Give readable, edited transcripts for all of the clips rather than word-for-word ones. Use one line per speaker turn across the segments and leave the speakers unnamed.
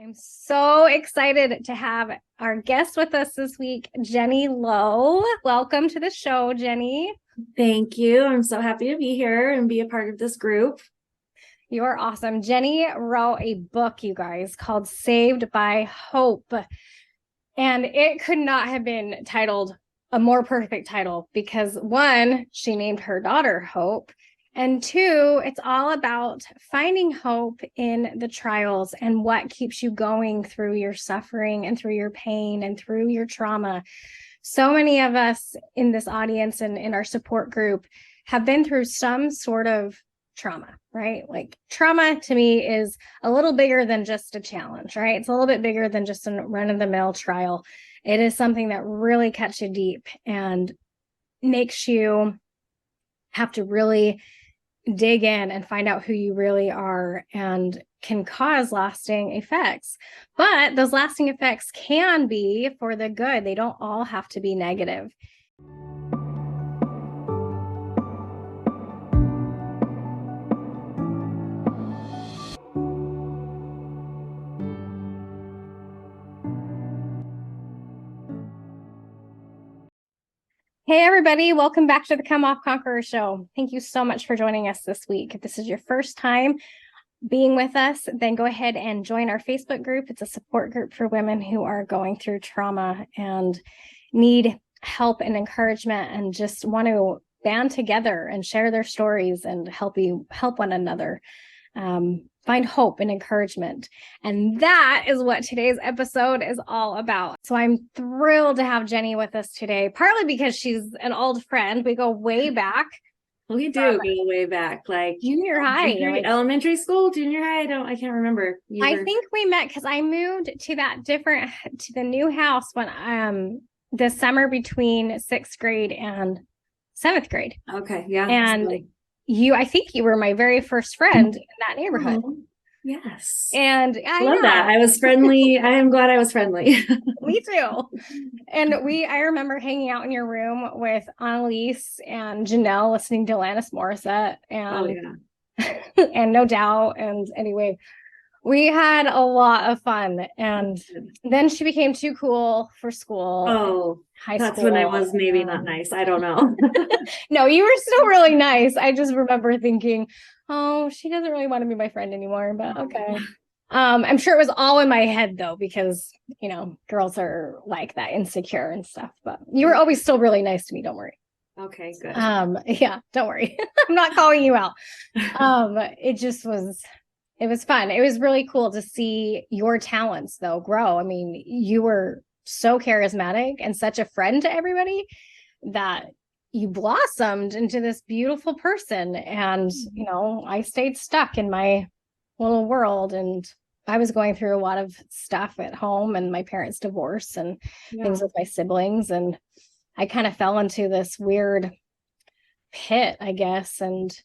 I'm so excited to have our guest with us this week, Jenny Lowe. Welcome to the show, Jenny.
Thank you. I'm so happy to be here and be a part of this group.
You're awesome. Jenny wrote a book, you guys, called Saved by Hope. And it could not have been titled a more perfect title because one, she named her daughter Hope. And two, it's all about finding hope in the trials and what keeps you going through your suffering and through your pain and through your trauma. So many of us in this audience and in our support group have been through some sort of trauma, right? Like trauma to me is a little bigger than just a challenge, right? It's a little bit bigger than just a run-of-the-mill trial. It is something that really cuts you deep and makes you have to really dig in and find out who you really are and can cause lasting effects. But those lasting effects can be for the good. They don't all have to be negative. Hey, everybody. Welcome back to the Come Off Conqueror Show. Thank you so much for joining us this week. If this is your first time being with us, then go ahead and join our Facebook group. It's a support group for women who are going through trauma and need help and encouragement and just want to band together and share their stories and help one another. Find hope and encouragement. And that is what today's episode is all about. So I'm thrilled to have Jenny with us today, partly because she's an old friend. We go way back.
We do go way back, like
junior high,
elementary school, junior high. I can't remember.
I think we met because I moved to the new house when the summer between 6th grade and 7th grade.
Okay, yeah.
And I think you were my very first friend in that neighborhood.
Oh, yes.
And I
love that. I was friendly. I am glad I was friendly.
Me too. And I remember hanging out in your room with Annalise and Janelle listening to Alanis Morissette and, and No Doubt. And anyway, we had a lot of fun. And then she became too cool for school.
Oh, high school. That's when I was maybe not nice. I don't know.
No, you were still really nice. I just remember thinking, oh, she doesn't really want to be my friend anymore, but okay. I'm sure it was all in my head though, because, girls are like that, insecure and stuff, but you were always still really nice to me. Don't worry.
Okay, good.
Yeah, don't worry. I'm not calling you out. It was fun. It was really cool to see your talents though grow. I mean, you were so charismatic and such a friend to everybody that you blossomed into this beautiful person. And, I stayed stuck in my little world, and I was going through a lot of stuff at home and my parents' divorce and things with my siblings. And I kind of fell into this weird pit, I guess. And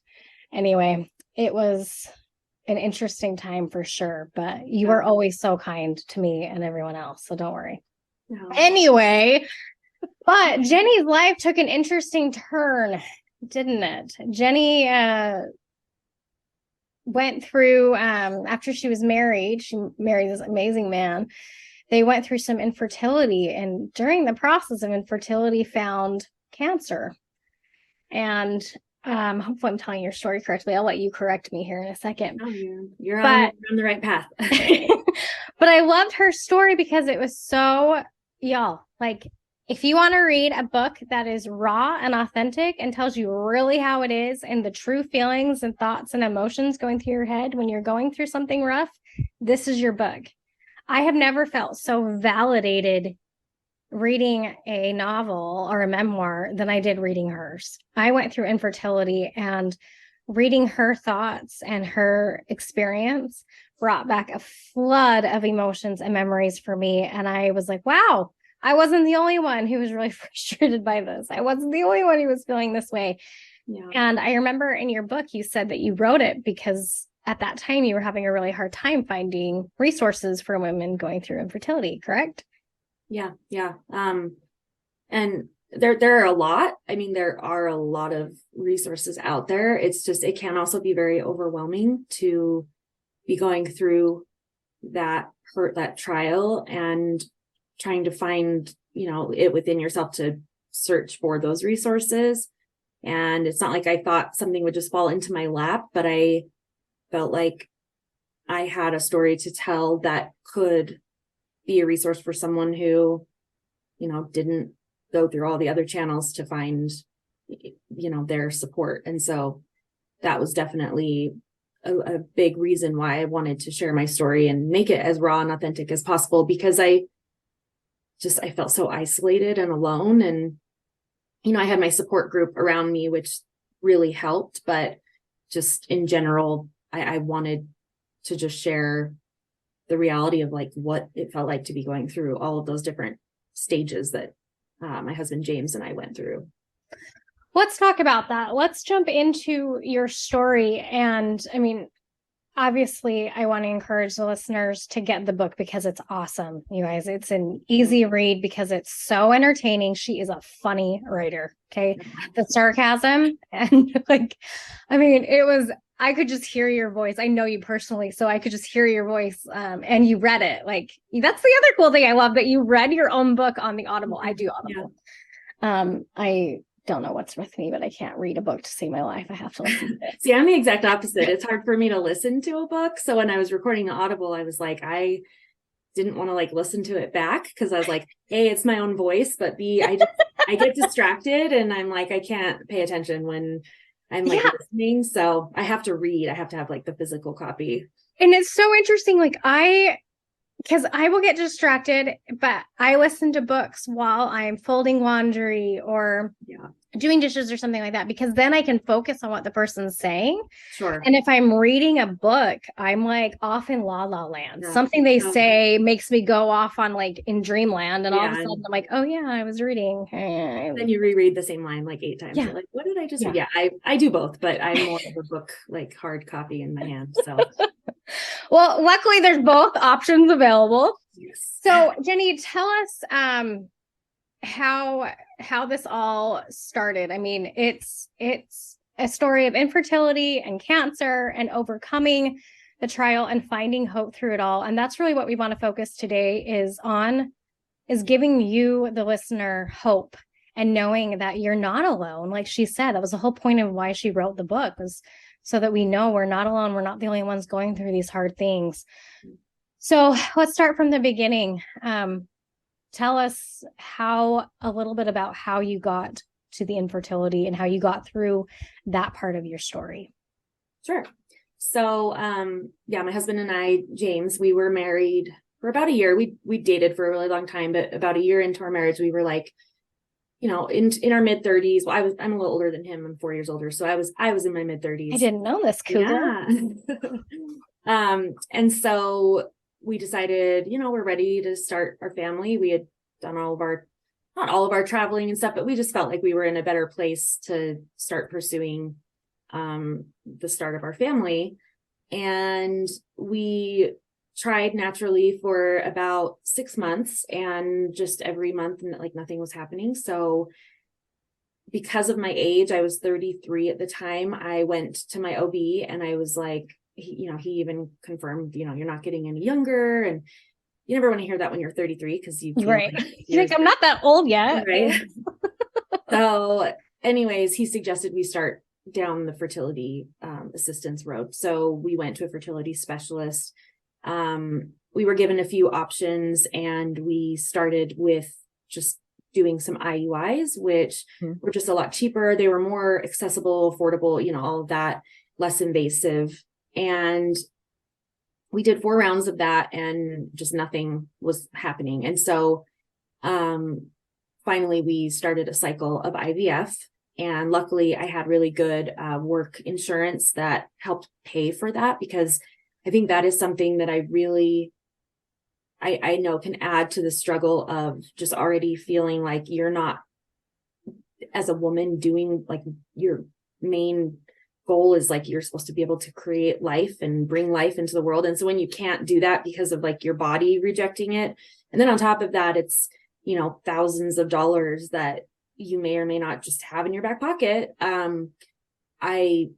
anyway, it was an interesting time for sure, but you were always so kind to me and everyone else. So don't worry. No. Anyway, but Jenny's life took an interesting turn, didn't it? Jenny went through, after she was married, she married this amazing man. They went through some infertility, and during the process of infertility found cancer. And hopefully I'm telling your story correctly. I'll let you correct me here in a second.
Oh, you're on the right path.
But I loved her story because it was so, if you want to read a book that is raw and authentic and tells you really how it is and the true feelings and thoughts and emotions going through your head when you're going through something rough, this is your book. I have never felt so validated reading a novel or a memoir than I did reading hers. I went through infertility, and reading her thoughts and her experience brought back a flood of emotions and memories for me. And I was like, wow, I wasn't the only one who was really frustrated by this. I wasn't the only one who was feeling this way. Yeah. And I remember in your book, you said that you wrote it because at that time you were having a really hard time finding resources for women going through infertility, correct?
Yeah. And there are a lot. I mean, there are a lot of resources out there. It's just, it can also be very overwhelming to be going through that that trial and trying to find, it within yourself to search for those resources. And it's not like I thought something would just fall into my lap, but I felt like I had a story to tell that could be a resource for someone who, didn't go through all the other channels to find, their support. And so that was definitely a big reason why I wanted to share my story and make it as raw and authentic as possible, because I felt so isolated and alone. And, I had my support group around me, which really helped, but just in general, I wanted to just share the reality of like what it felt like to be going through all of those different stages that my husband James and I went through.
Let's talk about that. Let's jump into your story. And I mean, obviously, I want to encourage the listeners to get the book because it's awesome, you guys. It's an easy read because it's so entertaining. She is a funny writer. Okay. The sarcasm and I could just hear your voice. I know you personally, so I could just hear your voice. And you read it. Like, that's the other cool thing I love, that you read your own book on the Audible. I do Audible. Yeah. I don't know what's with me, but I can't read a book to save my life. I have to listen to it.
See, I'm the exact opposite. It's hard for me to listen to a book. So when I was recording the Audible, I was like, I didn't want to listen to it back because I was like, A, it's my own voice, but B, I get distracted and I'm like, I can't pay attention when I'm listening. So I have to read. I have to have the physical copy.
And it's so interesting. Because I will get distracted, but I listen to books while I'm folding laundry or doing dishes or something like that, because then I can focus on what the person's saying.
Sure.
And if I'm reading a book, I'm off in la la land. Yeah. Something they say makes me go off on in dreamland. And all of a sudden I'm like, oh yeah, I was reading.
Then you reread the same line 8 times. Yeah. You're like, what did I just read? Yeah, I do both, but I'm more of a book, hard copy in my hand. So
well, luckily there's both options available. Yes. So Jenny, tell us how this all started. I mean, it's a story of infertility and cancer and overcoming the trial and finding hope through it all. And that's really what we want to focus today is giving you, the listener, hope and knowing that you're not alone. Like she said, that was the whole point of why she wrote the book, was so that we know we're not alone. We're not the only ones going through these hard things. So let's start from the beginning. Tell us a little bit about how you got to the infertility and how you got through that part of your story.
Sure. So, my husband and I, James, we were married for about a year. We dated for a really long time, but about a year into our marriage, we were in our mid 30s. Well, I'm a little older than him. I'm 4 years older. So I was in my mid 30s.
I didn't know this, cougar.
Yeah. And so we decided, we're ready to start our family. We had done not all of our traveling and stuff, but we just felt like we were in a better place to start pursuing the start of our family. And we tried naturally for about 6 months, and just every month nothing was happening. So because of my age, I was 33 at the time, I went to my OB and I was like, he even confirmed, you're not getting any younger. And you never want to hear that when you're 33, because you
right. You're like, I'm not that old yet.
Right. So anyways, he suggested we start down the fertility assistance road. So we went to a fertility specialist. We were given a few options, and we started with just doing some IUIs, which were just a lot cheaper. They were more accessible, affordable, all of that, less invasive. And we did 4 rounds of that, and just nothing was happening. And so finally we started a cycle of IVF. And luckily I had really good work insurance that helped pay for that, because I think that is something that I know can add to the struggle of just already feeling like you're not, as a woman, doing your main goal is you're supposed to be able to create life and bring life into the world. And so when you can't do that because of your body rejecting it, and then on top of that, it's, thousands of dollars that you may or may not just have in your back pocket. I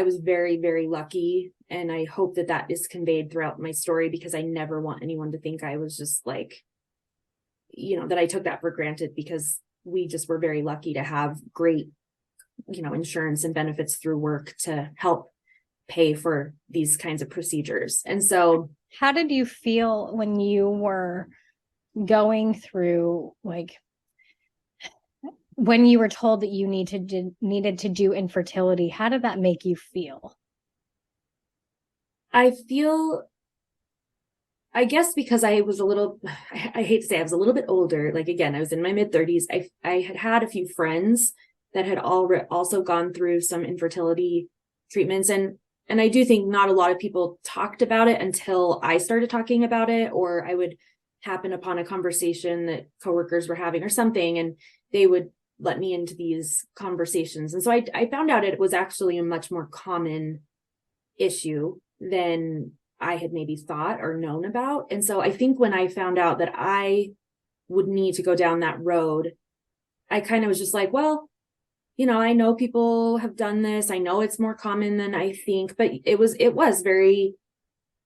was very, very lucky And I hope that that is conveyed throughout my story, because I never want anyone to think I was just like, that I took that for granted, because we just were very lucky to have great, insurance and benefits through work to help pay for these kinds of procedures. And so,
how did you feel when you were going through, like, when you were told that you needed to do infertility? How did that make you feel?
I guess because I was I hate to say I was a little bit older. Like, again, I was in my mid-30s. I had a few friends that had also gone through some infertility treatments. And I do think not a lot of people talked about it until I started talking about it, or I would happen upon a conversation that coworkers were having or something, and they would let me into these conversations. And so I found out it was actually a much more common issue than I had maybe thought or known about. And so I think when I found out that I would need to go down that road, I kind of was just like, well, I know people have done this. I know it's more common than I think, but it was very,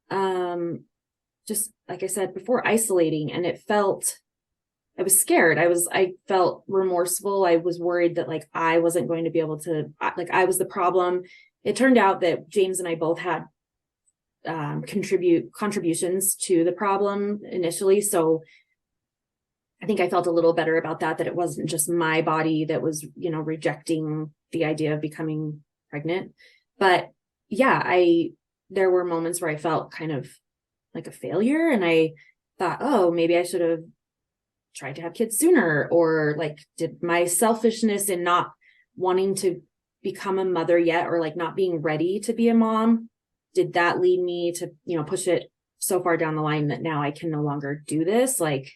just like I said before, isolating. And I was scared. I felt remorseful. I was worried that like, I wasn't going to be able to, like, I was the problem. It turned out that James and I both had contributions to the problem initially. So I think I felt a little better about that it wasn't just my body that was, rejecting the idea of becoming pregnant. But yeah, there were moments where I felt kind of like a failure, and I thought, oh, maybe I should have tried to have kids sooner, or like, did my selfishness in not wanting to become a mother yet, or like not being ready to be a mom, did that lead me to, push it so far down the line that now I can no longer do this? Like,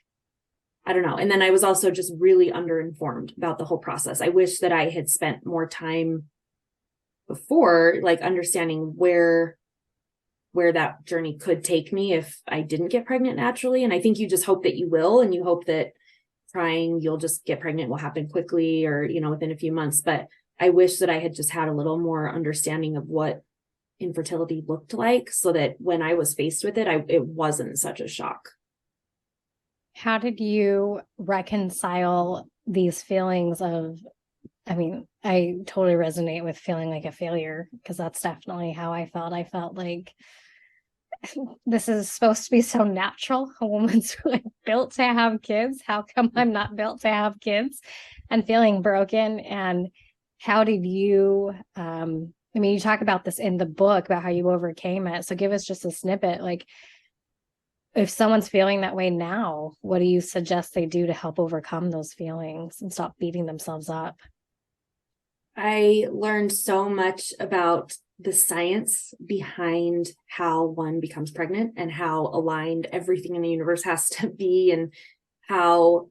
I don't know. And then I was also just really underinformed about the whole process. I wish that I had spent more time before, like, understanding where that journey could take me if I didn't get pregnant naturally. And I think you just hope that you will, and you hope that trying, you'll just get pregnant will happen quickly, or, within a few months. But I wish that I had just had a little more understanding of what infertility looked like, so that when I was faced with it, it wasn't such a shock.
How did you reconcile these feelings of, I totally resonate with feeling like a failure, because that's definitely how I felt. I felt like this is supposed to be so natural. A woman's like built to have kids. How come I'm not built to have kids? And feeling broken. And how did you, you talk about this in the book about how you overcame it. So give us just a snippet. Like, if someone's feeling that way now, what do you suggest they do to help overcome those feelings and stop beating themselves up?
I learned so much about the science behind how one becomes pregnant, and how aligned everything in the universe has to be, and how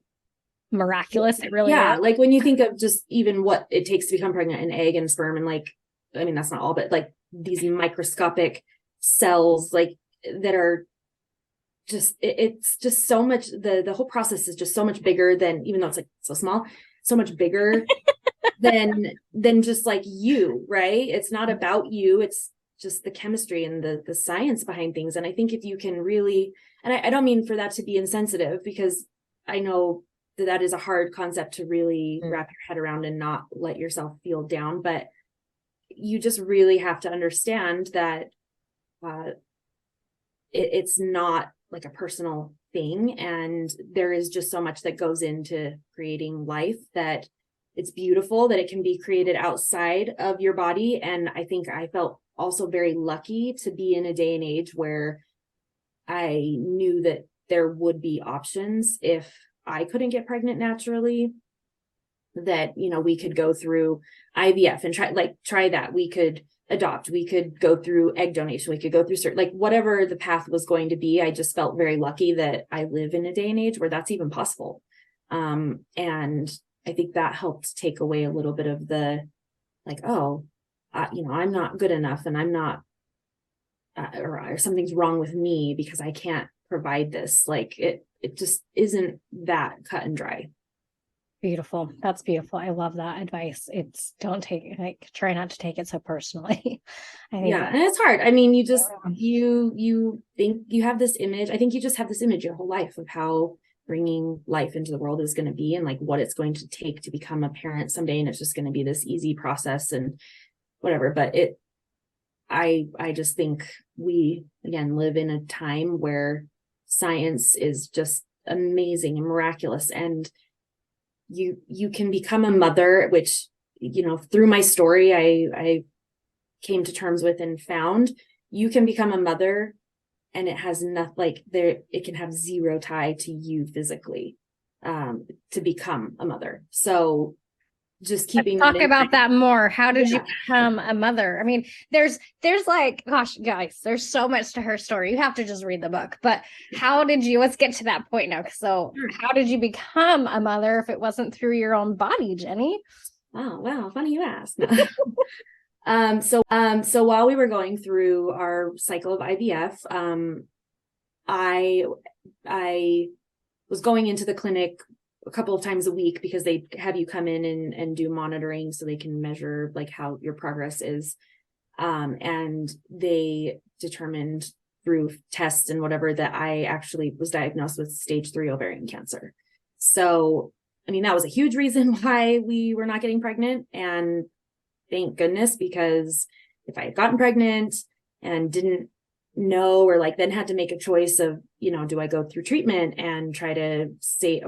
miraculous it really is.
Like, when you think of just even what it takes to become pregnant, an egg and sperm, and like, that's not all, but like these microscopic cells, like, that are just, it's just so much, the whole process is just so much bigger than, even though it's like so small, so much bigger than just like you, right? It's not about you. It's just the chemistry and the science behind things. And I think if you can really, and I don't mean for that to be insensitive, because I know that is a hard concept to really wrap your head around and not let yourself feel down, but you just really have to understand that it's not like a personal thing, and there is just so much that goes into creating life, that it's beautiful that it can be created outside of your body. And I think I felt also very lucky to be in a day and age where I knew that there would be options if I couldn't get pregnant naturally, that, we could go through IVF and try that. We could adopt, we could go through egg donation, we could go through certain, like, whatever the path was going to be. I just felt very lucky that I live in a day and age where that's even possible. And I think that helped take away a little bit of the, like, I'm not good enough, and I'm not, or something's wrong with me because I can't provide this. Like, it just isn't that cut and dry.
Beautiful. That's beautiful. I love that advice. It's try not to take it so personally. I think
and it's hard. I mean, you think you have this image. I think you just have this image your whole life of how bringing life into the world is going to be, and like what it's going to take to become a parent someday. And it's just going to be this easy process and whatever. But I just think we, again, live in a time where science is just amazing and miraculous. And you can become a mother, which, through my story, I came to terms with and found you can become a mother, and it has nothing it can have zero tie to you physically, to become a mother. So just keeping
talk about that more. How did you become a mother? I mean, there's like, gosh, guys, there's so much to her story. You have to just read the book. But let's get to that point now. So how did you become a mother if it wasn't through your own body, Jenny?
Oh, wow. Funny you asked. So while we were going through our cycle of IVF, I was going into the clinic a couple of times a week because they have you come in and do monitoring so they can measure like how your progress is. And they determined through tests and whatever that I actually was diagnosed with stage 3 ovarian cancer. So, I mean, that was a huge reason why we were not getting pregnant. And thank goodness, because if I had gotten pregnant and didn't know, or like then had to make a choice of, do I go through treatment and try to save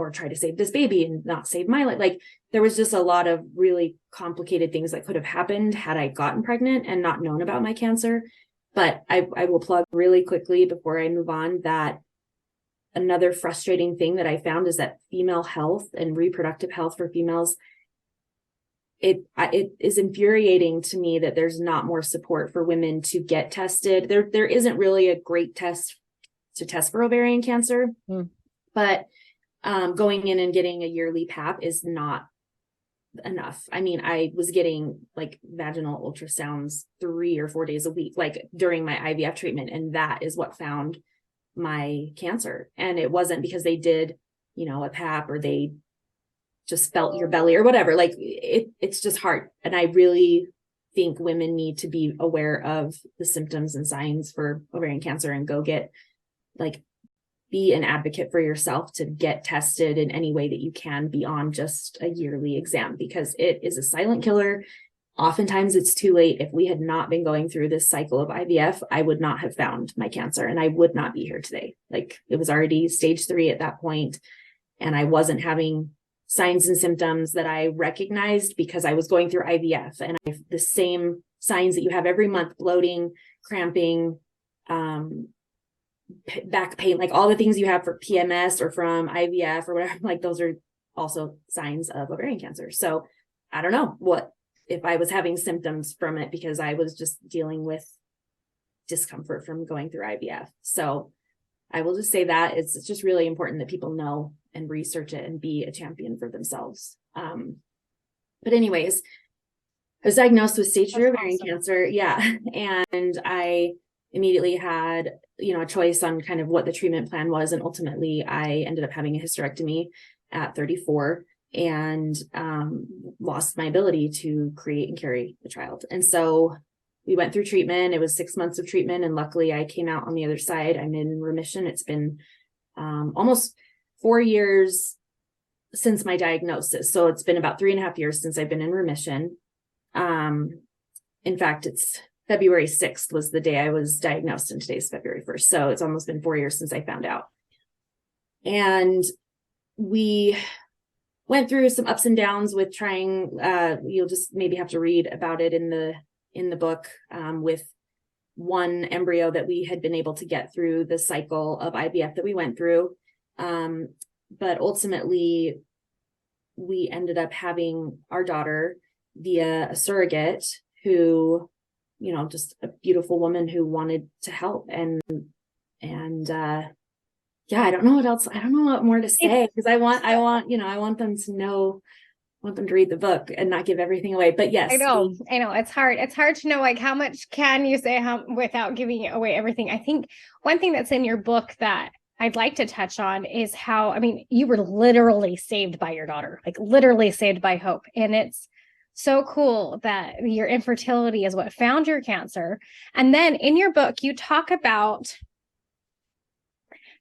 this baby and not save my life? Like there was just a lot of really complicated things that could have happened had I gotten pregnant and not known about my cancer. But I will plug really quickly before I move on that another frustrating thing that I found is that female health and reproductive health for females, it is infuriating to me that there's not more support for women to get tested. There isn't really a great test to test for ovarian cancer, but going in and getting a yearly pap is not enough. I mean, I was getting like vaginal ultrasounds 3 or 4 days a week, like during my IVF treatment. And that is what found my cancer. And it wasn't because they did, a pap or they just felt your belly or whatever. Like it's just hard. And I really think women need to be aware of the symptoms and signs for ovarian cancer and go get be an advocate for yourself to get tested in any way that you can beyond just a yearly exam, because it is a silent killer. Oftentimes it's too late. If we had not been going through this cycle of IVF, I would not have found my cancer and I would not be here today. Like it was already stage 3 at that point, and I wasn't having signs and symptoms that I recognized because I was going through IVF, and I have the same signs that you have every month: bloating, cramping, back pain, like all the things you have for PMS or from IVF or whatever, like those are also signs of ovarian cancer. So I don't know what if I was having symptoms from it because I was just dealing with discomfort from going through IVF. So I will just say that it's just really important that people know and research it and be a champion for themselves. But anyways, I was diagnosed with stage 3 ovarian cancer. Yeah. And I immediately had, a choice on kind of what the treatment plan was. And ultimately I ended up having a hysterectomy at 34 and lost my ability to create and carry a child. And so we went through treatment. It was 6 months of treatment. And luckily I came out on the other side. I'm in remission. It's been almost 4 years since my diagnosis. So it's been about 3.5 years since I've been in remission. In fact, it's February 6th was the day I was diagnosed, and today's February 1st. So it's almost been 4 years since I found out. And we went through some ups and downs with trying, you'll just maybe have to read about it in the book, with one embryo that we had been able to get through the cycle of IVF that we went through. But ultimately we ended up having our daughter via a surrogate who, just a beautiful woman who wanted to help. And yeah, I don't know what else. I don't know what more to say, because I want them to know, I want them to read the book and not give everything away. But yes,
I know it's hard. It's hard to know, like, how much can you say without giving away everything. I think one thing that's in your book that I'd like to touch on is how, I mean, you were literally saved by your daughter, like literally saved by hope. And it's so cool that your infertility is what found your cancer. And then in your book, you talk about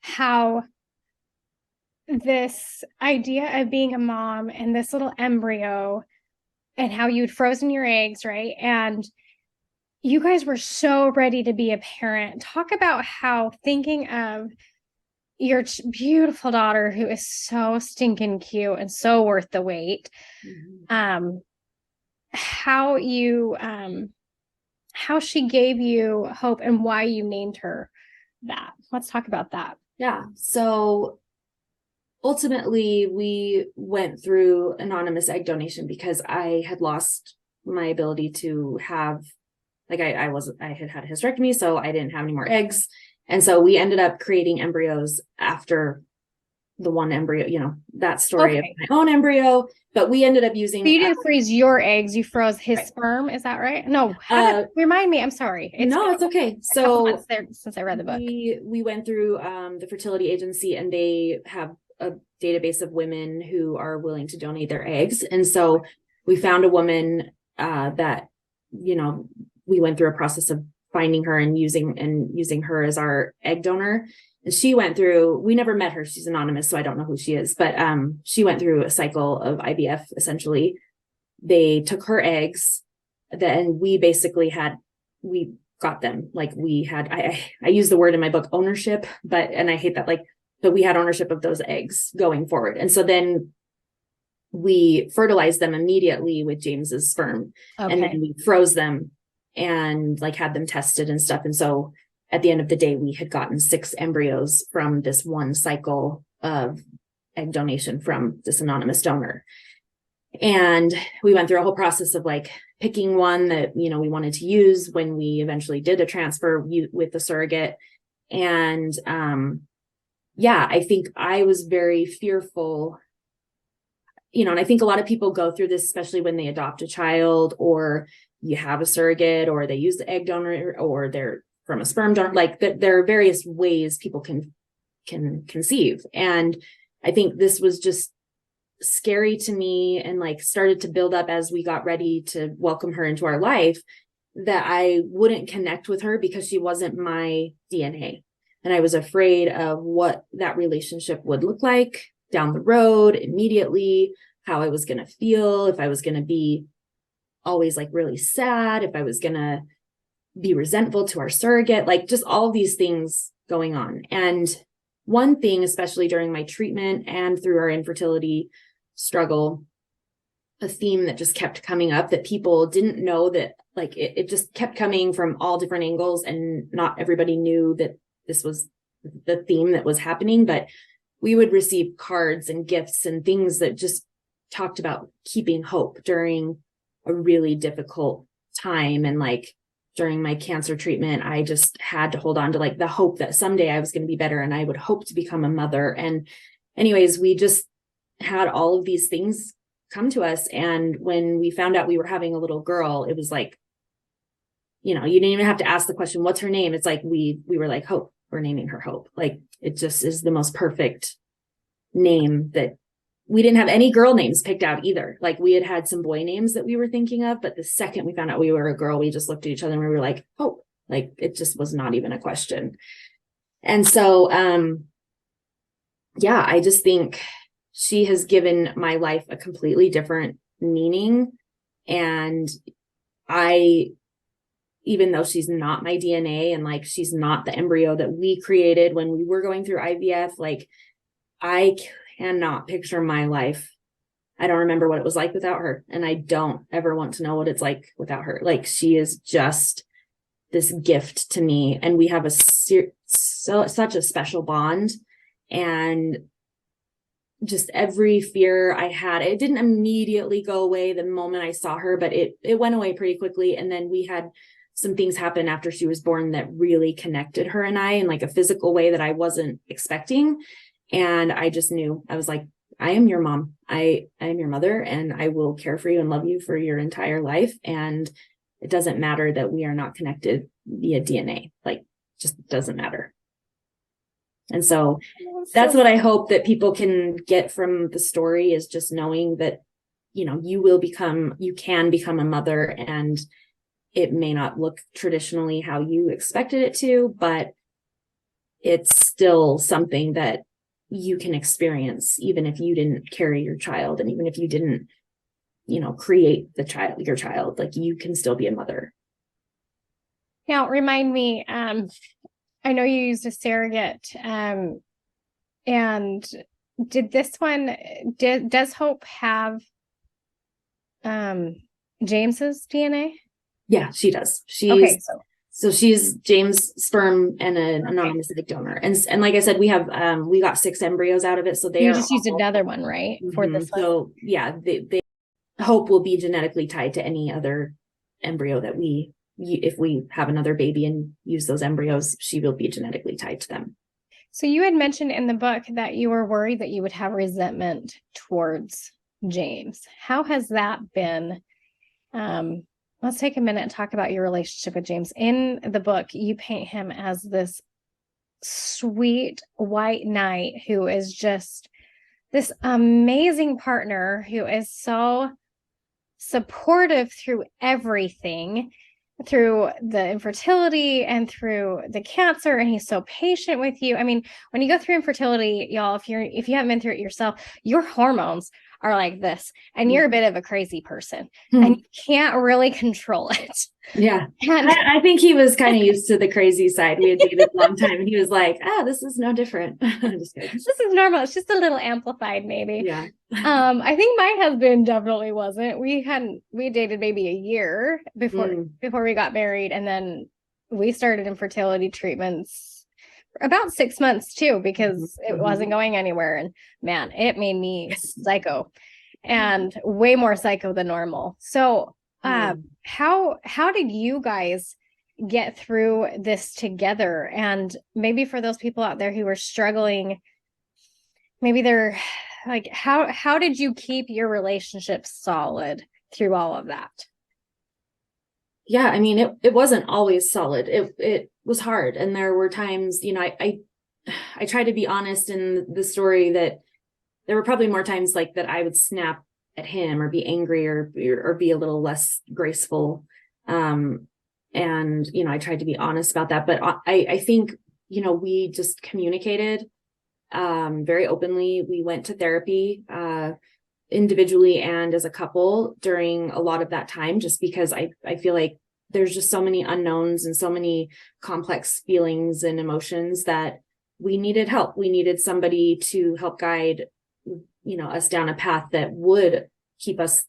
how this idea of being a mom and this little embryo and how you'd frozen your eggs, right? And you guys were so ready to be a parent. Talk about how thinking of your beautiful daughter who is so stinking cute and so worth the wait. Mm-hmm. How she gave you hope and why you named her that. Let's talk about that.
Yeah. So ultimately we went through anonymous egg donation because I had lost my ability to have, like I had had a hysterectomy, so I didn't have any more eggs. And so we ended up creating embryos after the one embryo, that story of my own embryo, but we ended up using.
So you didn't freeze your eggs, you froze his sperm. Is that right? No, remind me. I'm sorry.
It's okay. So
since I read the book,
we went through the fertility agency, and they have a database of women who are willing to donate their eggs. And so we found a woman that, we went through a process of finding her and using her as our egg donor. And she went through, we never met her. She's anonymous, so I don't know who she is, but she went through a cycle of IVF. Essentially, they took her eggs, then we got them. Like we had, I use the word in my book, ownership, and I hate that, but we had ownership of those eggs going forward. And so then we fertilized them immediately with James's sperm. Okay. And then we froze them and had them tested and stuff. And so at the end of the day, we had gotten 6 embryos from this one cycle of egg donation from this anonymous donor. And we went through a whole process of picking one that, we wanted to use when we eventually did a transfer with the surrogate. And, I think I was very fearful, and I think a lot of people go through this, especially when they adopt a child, or you have a surrogate, or they use the egg donor, or they're from a sperm donor. There are various ways people can conceive. And I think this was just scary to me, and started to build up as we got ready to welcome her into our life, that I wouldn't connect with her because she wasn't my DNA. And I was afraid of what that relationship would look like down the road, immediately, how I was going to feel, if I was going to be always really sad, if I was going to be resentful to our surrogate, just all these things going on. And one thing, especially during my treatment and through our infertility struggle, a theme that just kept coming up that people didn't know, that it just kept coming from all different angles, and not everybody knew that this was the theme that was happening. But we would receive cards and gifts and things that just talked about keeping hope during a really difficult time. And during my cancer treatment, I just had to hold on to the hope that someday I was going to be better and I would hope to become a mother. And anyways, we just had all of these things come to us. And when we found out we were having a little girl, it was you didn't even have to ask the question, what's her name? It's we were Hope. We're naming her Hope. It just is the most perfect name. That we didn't have any girl names picked out either. We had some boy names that we were thinking of, but the second we found out we were a girl, we just looked at each other and we were Hope. It just was not even a question. And so, I just think she has given my life a completely different meaning. And even though she's not my DNA, and she's not the embryo that we created when we were going through IVF, I cannot picture my life. I don't remember what it was like without her. And I don't ever want to know what it's like without her. She is just this gift to me. And we have such a special bond. And just every fear I had, it didn't immediately go away the moment I saw her, but it went away pretty quickly. And then we had some things happen after she was born that really connected her and I in a physical way that I wasn't expecting. And I just knew, I was I am your mom. I am your mother, and I will care for you and love you for your entire life. And it doesn't matter that we are not connected via DNA. Just doesn't matter. And so that's what I hope that people can get from the story, is just knowing that, you can become a mother, and it may not look traditionally how you expected it to, but it's still something that you can experience, even if you didn't carry your child, and even if you didn't, create your child, like, you can still be a mother.
Now, remind me, I know you used a surrogate, and did this one, does Hope have James's DNA?
Yeah, she does. So she's James' sperm and an anonymous donor. And like I said, we got 6 embryos out of it. So
you just used another one, right? For this one.
So yeah, they Hope will be genetically tied to any other embryo that if we have another baby and use those embryos, she will be genetically tied to them.
So you had mentioned in the book that you were worried that you would have resentment towards James. How has that been? Let's take a minute and talk about your relationship with James. In the book, you paint him as this sweet white knight who is just this amazing partner who is so supportive through everything, through the infertility and through the cancer, and he's so patient with you. I mean, when you go through infertility, y'all, if you haven't been through it yourself, your hormones are like this, and you're a bit of a crazy person, and you can't really control it.
Yeah. And I think he was kind of used to the crazy side. We had dated a long time, and he was like, this is no different. Just kidding.
This is normal. It's just a little amplified, maybe.
Yeah.
I think my husband definitely wasn't. We dated maybe a year before we got married, and then we started infertility treatments about 6 months too, because it wasn't going anywhere. And man, it made me psycho, and way more psycho than normal. So how did you guys get through this together? And maybe for those people out there who are struggling, maybe they're like, how did you keep your relationship solid through all of that?
Yeah, I mean, it wasn't always solid. It was hard. And there were times, I try to be honest in the story that there were probably more times like that I would snap at him or be angry or be a little less graceful. And, I tried to be honest about that. But I think, we just communicated very openly. We went to therapy individually and as a couple during a lot of that time, just because I feel like there's just so many unknowns and so many complex feelings and emotions that we needed help. We needed somebody to help guide, us down a path that would keep us,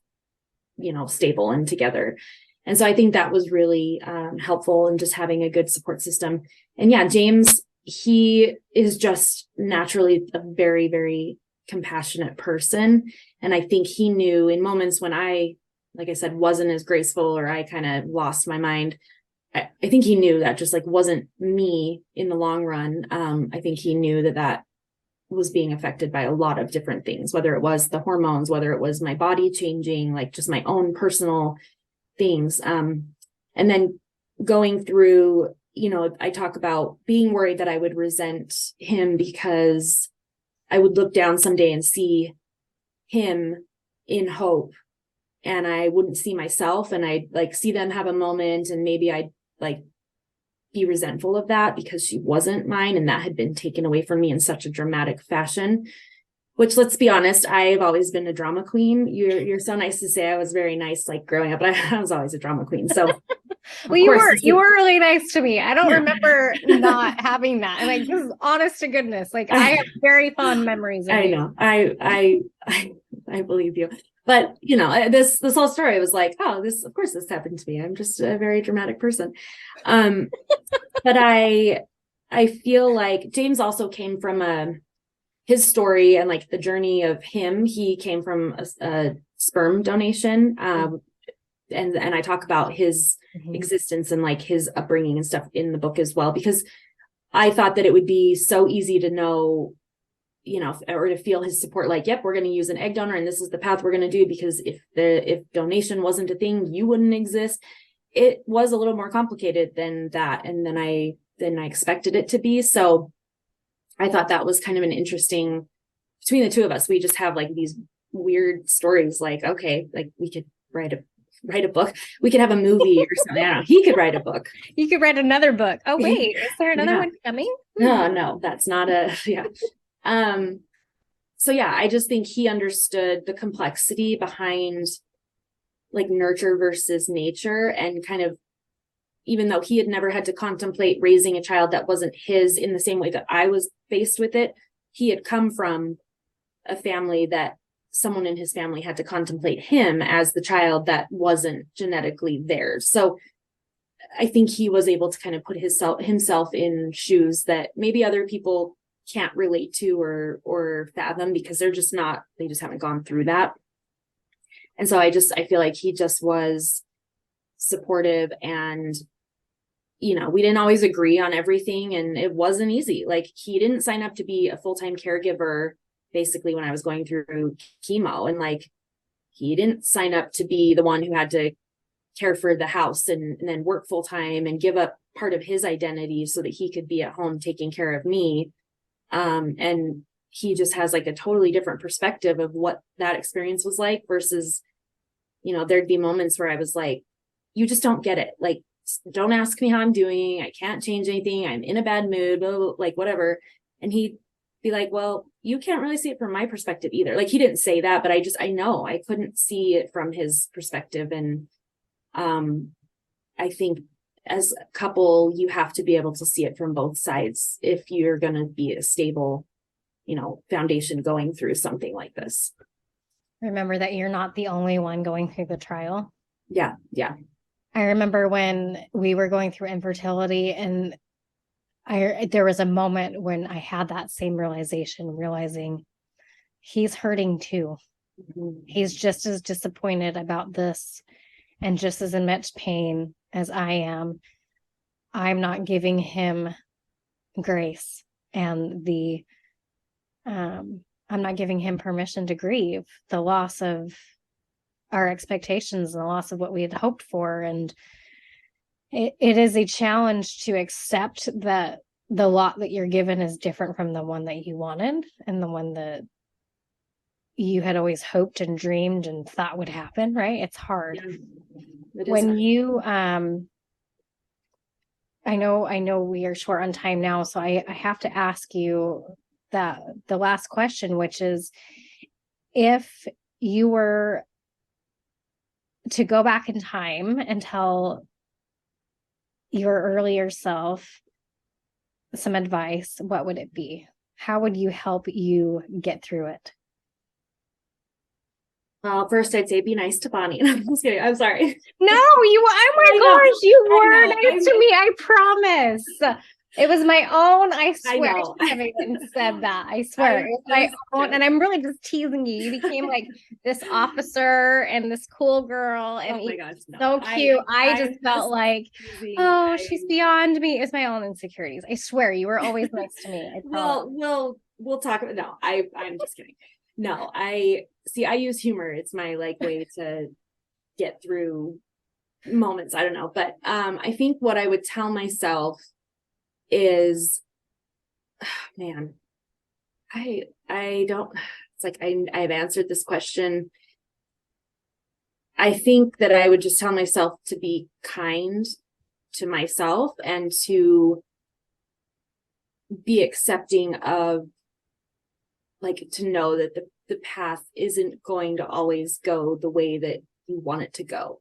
stable and together. And so I think that was really helpful in just having a good support system. And yeah, James, he is just naturally a very, very compassionate person. And I think he knew in moments when I, like I said, wasn't as graceful, or I kind of lost my mind. I think he knew that just wasn't me in the long run. I think he knew that was being affected by a lot of different things, whether it was the hormones, whether it was my body changing, like just my own personal things. And then going through, I talk about being worried that I would resent him because I would look down someday and see him in Hope, and I wouldn't see myself, and I'd see them have a moment, and maybe I'd be resentful of that because she wasn't mine, and that had been taken away from me in such a dramatic fashion. Which, let's be honest, I've always been a drama queen. You're so nice to say I was very nice growing up, but I was always a drama queen. So
well, you were really nice to me. I don't remember not having that. And this is honest to goodness. I have very fond memories of
I know. I believe you. But this whole story was of course this happened to me. I'm just a very dramatic person. But I feel like James also came from his story and the journey of him. He came from a sperm donation. And I talk about his existence and his upbringing and stuff in the book as well, because I thought that it would be so easy to know, or to feel his support, yep, we're going to use an egg donor and this is the path we're going to do, because if donation wasn't a thing, you wouldn't exist. It was a little more complicated than that. And then I expected it to be. So I thought that was kind of an interesting, between the two of us, we just have like these weird stories. Like, okay, like we could write a book. We could have a movie or something. I don't know. He could write a book.
You could write another book. Oh, wait, is there another
Yeah.
one coming?
No, that's not yeah. So yeah, I just think he understood the complexity behind like nurture versus nature, and kind of, even though he had never had to contemplate raising a child that wasn't his in the same way that I was faced with it, he had come from a family that someone in his family had to contemplate him as the child that wasn't genetically theirs. So I think he was able to kind of put himself in shoes that maybe other people can't relate to or fathom, because they just haven't gone through that. And so I feel like he just was supportive, and we didn't always agree on everything, and it wasn't easy. Like, he didn't sign up to be a full-time caregiver basically when I was going through chemo, and like, he didn't sign up to be the one who had to care for the house and then work full-time and give up part of his identity so that he could be at home taking care of me. And he just has like a totally different perspective of what that experience was like versus, there'd be moments where I was like, you just don't get it. Like, don't ask me how I'm doing. I can't change anything. I'm in a bad mood, blah, blah, blah, like whatever. And he'd be like, well, you can't really see it from my perspective either. Like, he didn't say that, but I know I couldn't see it from his perspective. And I think as a couple, you have to be able to see it from both sides if you're going to be a stable, foundation going through something like this.
Remember that you're not the only one going through the trial.
Yeah. Yeah.
I remember when we were going through infertility, and there was a moment when I had that same realizing he's hurting too.
Mm-hmm.
He's just as disappointed about this and just as in much pain as I am. I'm not giving him grace and I'm not giving him permission to grieve the loss of our expectations and the loss of what we had hoped for. And it is a challenge to accept that the lot that you're given is different from the one that you wanted and the one that you had always hoped and dreamed and thought would happen, right? It's hard.
Yeah, it is
when
hard.
you I know we are short on time now, so I have to ask you the last question, which is, if you were to go back in time and tell your earlier self some advice, what would it be? How would you help you get through it?
Well, first I'd say be nice to Bonnie. I'm just kidding. I'm sorry.
No, oh my gosh, you were nice to me. I promise. It was my own. I swear I haven't even said that. I swear. It was my own. And I'm really just teasing you. You became like this officer and this cool girl. And my gosh, so cute. I just felt like, she's beyond me. It's my own insecurities. I swear, you were always nice to me.
We'll talk about, no, I'm just kidding. No, I use humor. It's my like way to get through moments. I don't know. But I think what I would tell myself is, man, I don't, it's like I've answered this question. I think that I would just tell myself to be kind to myself and to be accepting of, like, to know that the path isn't going to always go the way that you want it to go.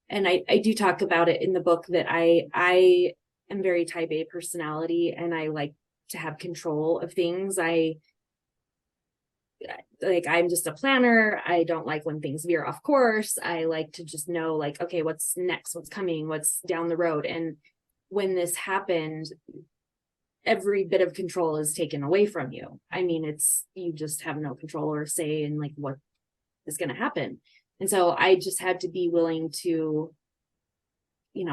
And I do talk about it in the book that I am very type A personality, and I like to have control of things. I'm just a planner. I don't like when things veer off course. I like to just know, like, okay, what's next, what's coming, what's down the road. And when this happened, every bit of control is taken away from you. I mean, you just have no control or say in like what is going to happen. And so I just had to be willing to,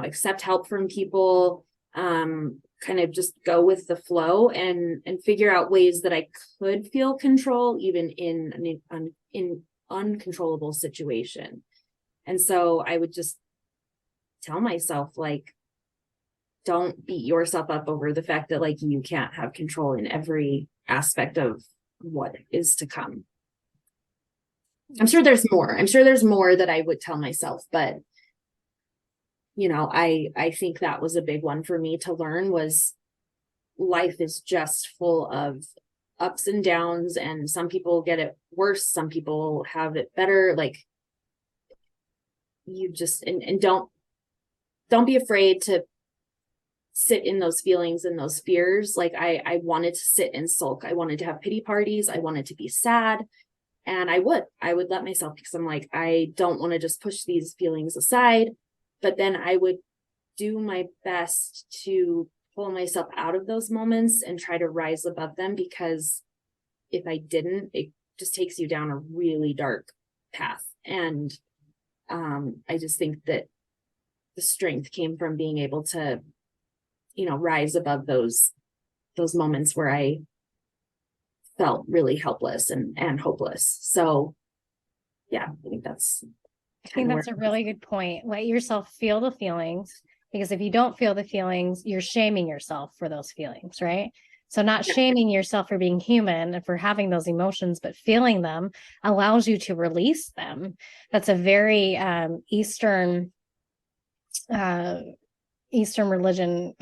accept help from people, kind of just go with the flow and figure out ways that I could feel control even in an uncontrollable situation. And so I would just tell myself, like, don't beat yourself up over the fact that like you can't have control in every aspect of what is to come. I'm sure there's more. I'm sure there's more that I would tell myself, but you know, I think that was a big one for me to learn, was life is just full of ups and downs, and some people get it worse, some people have it better. Like, you just and don't be afraid to sit in those feelings and those fears. Like I wanted to sit and sulk. I wanted to have pity parties. I wanted to be sad. And I would let myself, because I'm like, I don't want to just push these feelings aside. But then I would do my best to pull myself out of those moments and try to rise above them, because if I didn't, it just takes you down a really dark path. And I just think that the strength came from being able to, you know, rise above those moments where I felt really helpless and hopeless. So yeah,
I think that's a really good point. Let yourself feel the feelings, because if you don't feel the feelings, you're shaming yourself for those feelings, right? So not shaming yourself for being human and for having those emotions, but feeling them allows you to release them. That's a very Eastern religion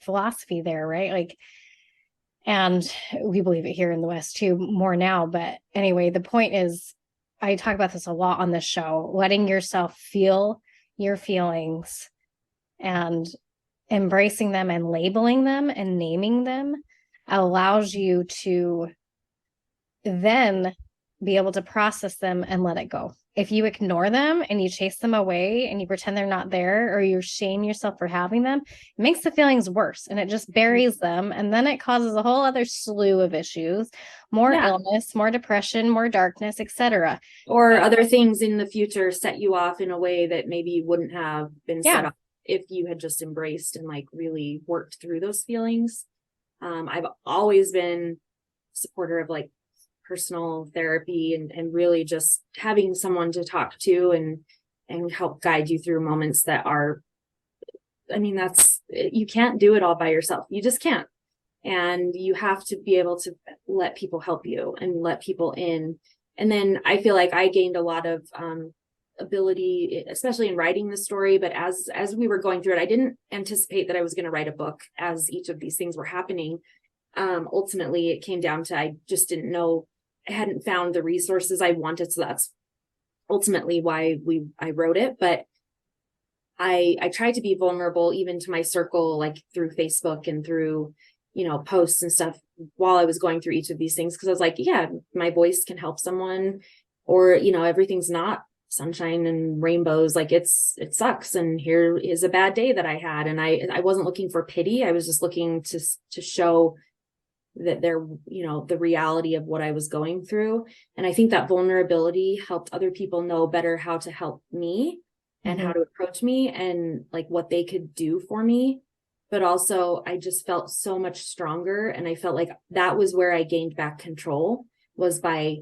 philosophy there, right? Like, and we believe it here in the West too, more now. But anyway, the point is, I talk about this a lot on this show, letting yourself feel your feelings and embracing them and labeling them and naming them allows you to then be able to process them and let it go. If you ignore them and you chase them away and you pretend they're not there, or you shame yourself for having them, it makes the feelings worse, and it just buries them. And then it causes a whole other slew of issues, more illness, more depression, more darkness, etc.
Or other things in the future set you off in a way that maybe you wouldn't have been set off if you had just embraced and like really worked through those feelings. I've always been a supporter of like personal therapy and really just having someone to talk to and help guide you through moments that are, I mean, you can't do it all by yourself. You just can't. And you have to be able to let people help you and let people in. And then I feel like I gained a lot of ability, especially in writing the story. But as we were going through it, I didn't anticipate that I was going to write a book as each of these things were happening. Ultimately, it came down to, I just didn't know, I hadn't found the resources I wanted. So that's ultimately why I wrote it. But I tried to be vulnerable even to my circle, like through Facebook and through, you know, posts and stuff while I was going through each of these things. Cause I was like, yeah, my voice can help someone, or, you know, everything's not sunshine and rainbows. Like it sucks. And here is a bad day that I had. And I wasn't looking for pity. I was just looking to show that there, you know, the reality of what I was going through. And I think that vulnerability helped other people know better how to help me and how to approach me and like what they could do for me. But also I just felt so much stronger. And I felt like that was where I gained back control, was by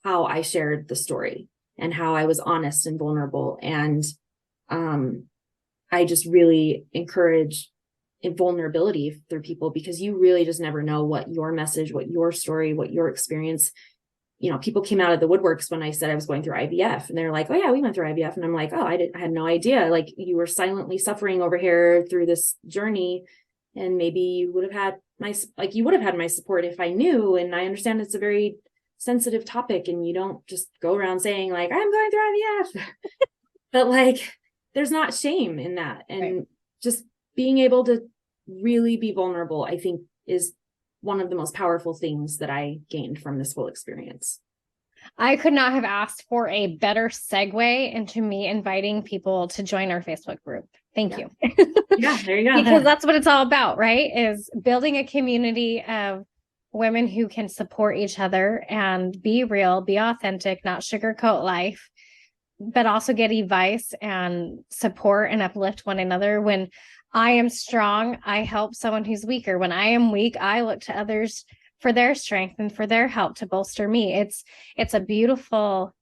how I shared the story and how I was honest and vulnerable. And I just really encourage vulnerability through people, because you really just never know what your message, what your story, what your experience, you know. People came out of the woodworks when I said I was going through IVF, and they're like, oh yeah, we went through IVF. And I'm like, oh, I had no idea. Like, you were silently suffering over here through this journey. And maybe you would have had my support if I knew. And I understand it's a very sensitive topic, and you don't just go around saying like, I'm going through IVF. But like, there's not shame in that. And just being able to really be vulnerable, I think, is one of the most powerful things that I gained from this whole experience.
I could not have asked for a better segue into me inviting people to join our Facebook group. Thank you.
Yeah, there you go.
Because that's what it's all about, right? Is building a community of women who can support each other and be real, be authentic, not sugarcoat life, but also get advice and support and uplift one another. When I am strong, I help someone who's weaker. When I am weak, I look to others for their strength and for their help to bolster me. It's a beautiful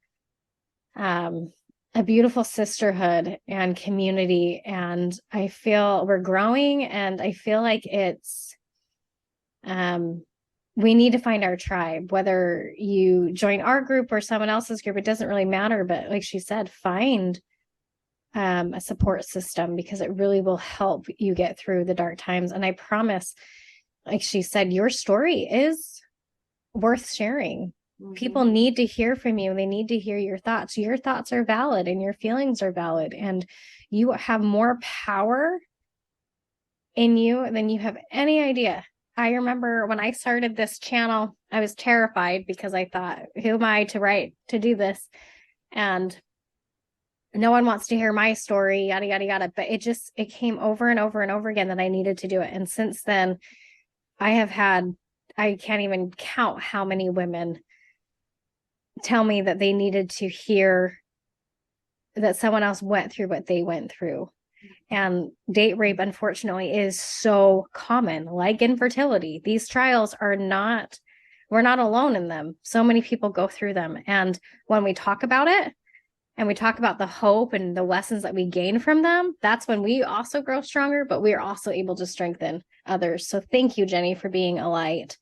a beautiful sisterhood and community. And I feel we're growing, and I feel like we need to find our tribe, whether you join our group or someone else's group, it doesn't really matter. But like she said, find a support system, because it really will help you get through the dark times. And I promise, like she said, your story is worth sharing. People need to hear from you. They need to hear your thoughts. Your thoughts are valid and your feelings are valid. And you have more power in you than you have any idea. I remember when I started this channel, I was terrified because I thought, who am I to do this? And no one wants to hear my story, yada, yada, yada. But it came over and over and over again that I needed to do it. And since then, I can't even count how many women tell me that they needed to hear that someone else went through what they went through. And date rape, unfortunately, is so common, like infertility. These trials we're not alone in them. So many people go through them. And when we talk about it, and we talk about the hope and the lessons that we gain from them, that's when we also grow stronger, but we are also able to strengthen others. So thank you, Jenny, for being a light,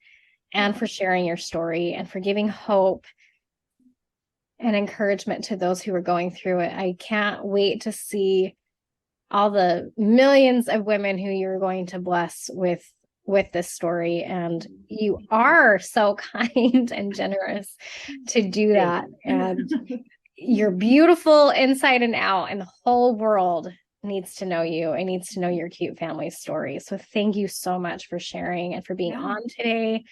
and for sharing your story, and for giving hope and encouragement to those who are going through it. I can't wait to see all the millions of women who you're going to bless with this story. And you are so kind and generous to do that. And you're beautiful inside and out, and the whole world needs to know you and needs to know your cute family story. So thank you so much for sharing and for being on today.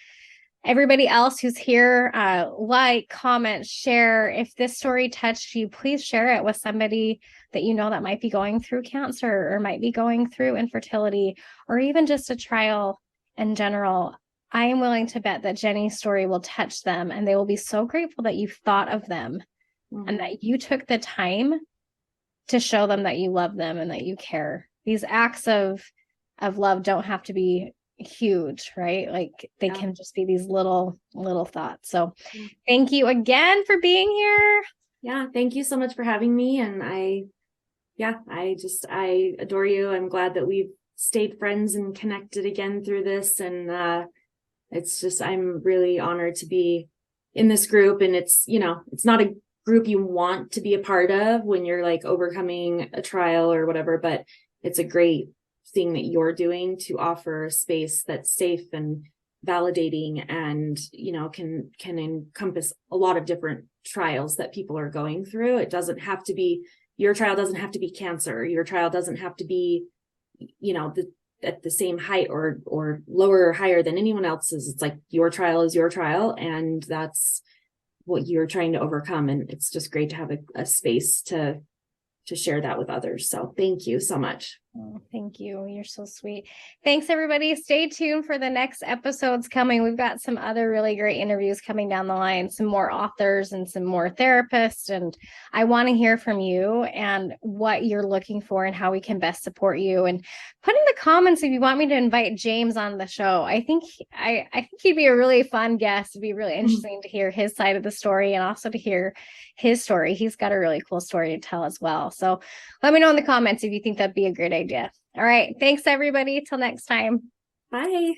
Everybody else who's here, like, comment, share. If this story touched you, please share it with somebody that you know that might be going through cancer, or might be going through infertility, or even just a trial in general. I am willing to bet that Jenny's story will touch them, and they will be so grateful that you thought of them, and that you took the time to show them that you love them and that you care. These acts of love don't have to be huge, right? Like they can just be these little thoughts. So thank you again for being here.
Yeah, thank you so much for having me. And I adore you. I'm glad that we've stayed friends and connected again through this. And I'm really honored to be in this group. And it's not a group you want to be a part of when you're like overcoming a trial or whatever, but it's a great thing that you're doing to offer a space that's safe and validating, and can encompass a lot of different trials that people are going through. It doesn't have to be, your trial doesn't have to be cancer. Your trial doesn't have to be at the same height or lower or higher than anyone else's. It's like your trial is your trial, and that's what you're trying to overcome. And it's just great to have a space to share that with others. So thank you so much.
Oh, thank you. You're so sweet. Thanks, everybody. Stay tuned for the next episodes coming. We've got some other really great interviews coming down the line, some more authors and some more therapists. And I want to hear from you and what you're looking for and how we can best support you. And put in the comments if you want me to invite James on the show. I think he'd be a really fun guest. It'd be really interesting to hear his side of the story, and also to hear his story. He's got a really cool story to tell as well. So let me know in the comments if you think that'd be a great idea. All right. Thanks, everybody. Till next time.
Bye.